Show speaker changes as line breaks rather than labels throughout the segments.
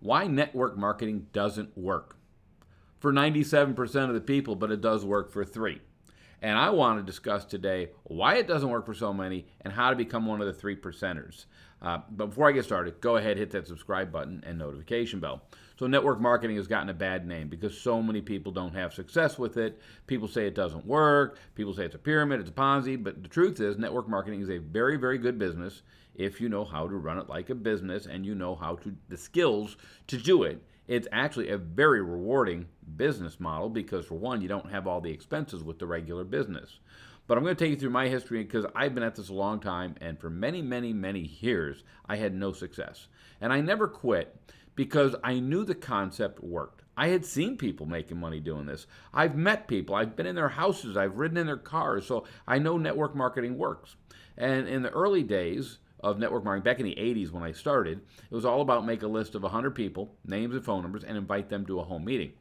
why network marketing doesn't work for 97% of the people, but it does work for 3. And I want to discuss today why it doesn't work for so many and how to become one of the 3%ers. But before I get started, go ahead, hit that subscribe button and notification bell. So network marketing has gotten a bad name because so many people don't have success with it. People say it doesn't work. People say it's a pyramid, it's a Ponzi. But the truth is network marketing is a very, very good business if you know how to run it like a business and you know the skills to do it. It's actually a very rewarding business model because, for one, you don't have all the expenses with the regular business. But I'm going to take you through my history because I've been at this a long time, and for many, many, many years, I had no success. And I never quit because I knew the concept worked. I had seen people making money doing this. I've met people. I've been in their houses. I've ridden in their cars. So I know network marketing works. And in the early days of network marketing, back in the 80s when I started, it was all about make a list of 100 people, names and phone numbers, and invite them to a home meeting.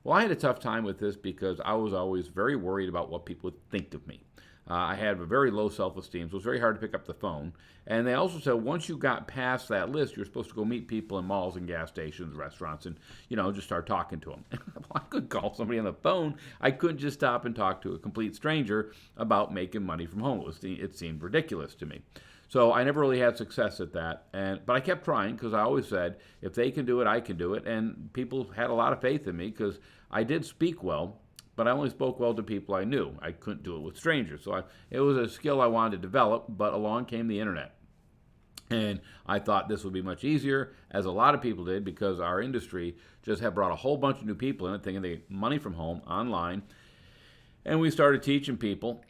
Well, I had a tough time with this because I was always very worried about what people would think of me. I had a very low self-esteem, so it was very hard to pick up the phone. And they also said once you got past that list, you're supposed to go meet people in malls and gas stations, restaurants, and just start talking to them. Well, I couldn't call somebody on the phone. I couldn't just stop and talk to a complete stranger about making money from home. It seemed ridiculous to me. So I never really had success at that, but I kept trying because I always said, if they can do it, I can do it. And people had a lot of faith in me because I did speak well, but I only spoke well to people I knew. I couldn't do it with strangers. So it was a skill I wanted to develop, but along came the internet. And I thought this would be much easier, as a lot of people did, because our industry just had brought a whole bunch of new people in it, thinking they get money from home, online. And we started teaching people,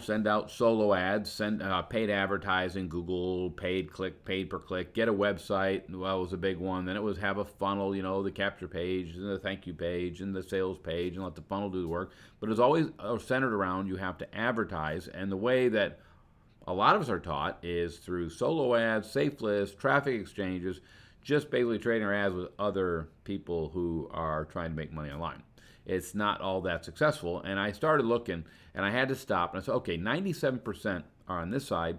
send out solo ads, send paid advertising, Google, paid per click, get a website. Well, it was a big one. Then it was have a funnel, the capture page and the thank you page and the sales page and let the funnel do the work. But it was always centered around you have to advertise. And the way that a lot of us are taught is through solo ads, safe lists, traffic exchanges, just basically trading our ads with other people who are trying to make money online. It's not all that successful. And I started looking, and I had to stop. And I said, okay, 97% are on this side,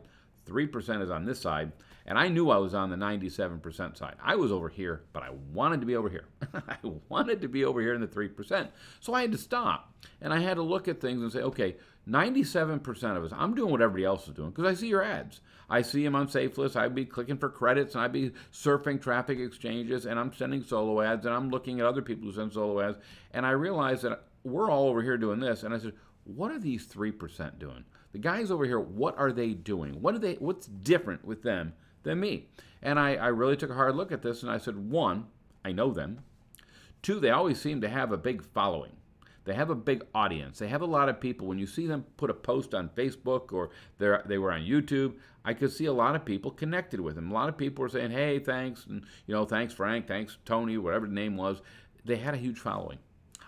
3% is on this side. And I knew I was on the 97% side. I was over here, but I wanted to be over here. I wanted to be over here in the 3%. So I had to stop. And I had to look at things and say, okay, 97% of us, I'm doing what everybody else is doing because I see your ads. I see them on safe lists. I'd be clicking for credits, and I'd be surfing traffic exchanges, and I'm sending solo ads, and I'm looking at other people who send solo ads. And I realized that we're all over here doing this. And I said, what are these 3% doing? The guys over here, what are they doing? What's different with them than me? And I really took a hard look at this, and I said, 1, I know them. 2, they always seem to have a big following. They have a big audience. They have a lot of people. When you see them put a post on Facebook or they were on YouTube, I could see a lot of people connected with them. A lot of people were saying, hey, thanks, and thanks Frank, thanks Tony, whatever the name was. They had a huge following.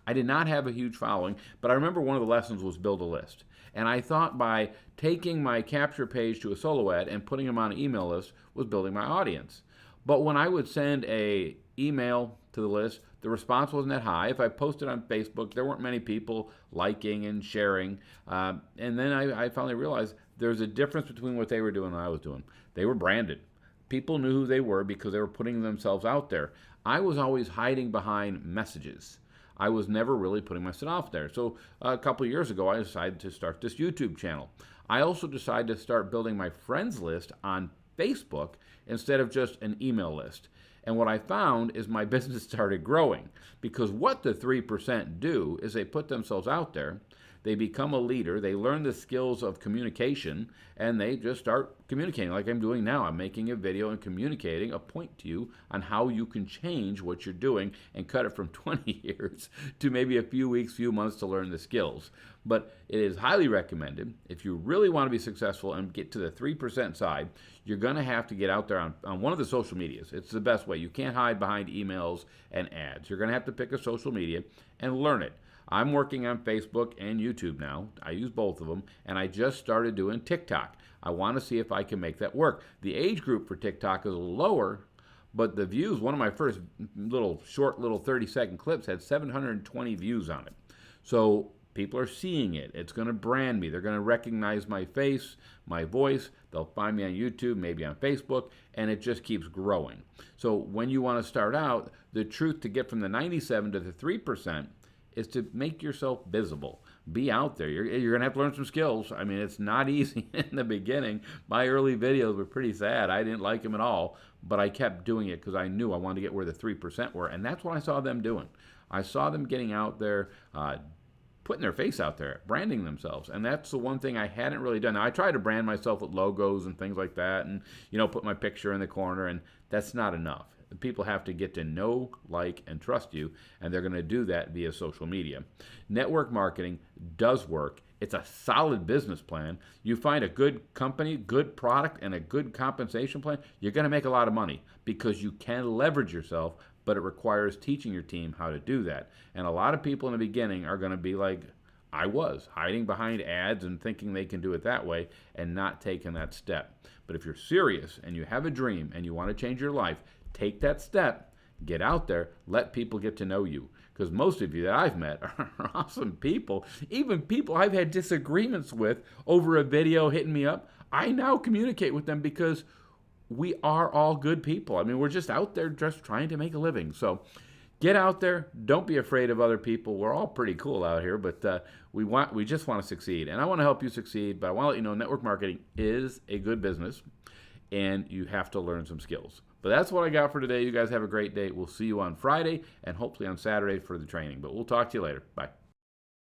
I did not have a huge following, but I remember one of the lessons was build a list. And I thought by taking my capture page to a solo ad and putting them on an email list was building my audience. But when I would send a email to the list, the response wasn't that high. If I posted on Facebook, there weren't many people liking and sharing. And then I finally realized there's a difference between what they were doing and what I was doing. They were branded. People knew who they were because they were putting themselves out there. I was always hiding behind messages. I was never really putting myself out there. So a couple of years ago, I decided to start this YouTube channel. I also decided to start building my friends list on Facebook instead of just an email list. And what I found is my business started growing because what the 3% do is they put themselves out there, they become a leader, they learn the skills of communication, and they just start communicating like I'm doing now. I'm making a video and communicating a point to you on how you can change what you're doing and cut it from 20 years to maybe a few weeks, few months to learn the skills. But it is highly recommended. If you really want to be successful and get to the 3% side, you're going to have to get out there on one of the social medias. It's the best way. You can't hide behind emails and ads. You're going to have to pick a social media and learn it. I'm working on Facebook and YouTube now. I use both of them, and I just started doing TikTok. I want to see if I can make that work. The age group for TikTok is a little lower, but the views, one of my first short 30-second clips had 720 views on it. So People are seeing it. It's going to brand me. They're going to recognize my face, my voice. They'll find me on YouTube, maybe on Facebook, and it just keeps growing. So when you want to start out, the truth to get from the 97 to the 3% is to make yourself visible. Be out there. You're going to have to learn some skills. I mean, it's not easy in the beginning. My early videos were pretty sad. I didn't like them at all, but I kept doing it because I knew I wanted to get where the 3% were, and that's what I saw them doing. I saw them getting out there, putting their face out there, branding themselves. And that's the one thing I hadn't really done. Now, I try to brand myself with logos and things like that and, put my picture in the corner, and that's not enough. People have to get to know, like, and trust you, and they're going to do that via social media. Network marketing does work. It's a solid business plan. You find a good company, good product, and a good compensation plan, you're going to make a lot of money because you can leverage yourself, but it requires teaching your team how to do that. And a lot of people in the beginning are going to be like I was, hiding behind ads and thinking they can do it that way and not taking that step. But if you're serious and you have a dream and you want to change your life, take that step, get out there, let people get to know you. Because most of you that I've met are awesome people. Even people I've had disagreements with over a video hitting me up, I now communicate with them because we are all good people. I mean, we're just out there just trying to make a living. So get out there. Don't be afraid of other people. We're all pretty cool out here, but we just want to succeed. And I want to help you succeed, but I want to let you know network marketing is a good business, and you have to learn some skills. But that's what I got for today. You guys have a great day. We'll see you on Friday and hopefully on Saturday for the training. But we'll talk to you later. Bye.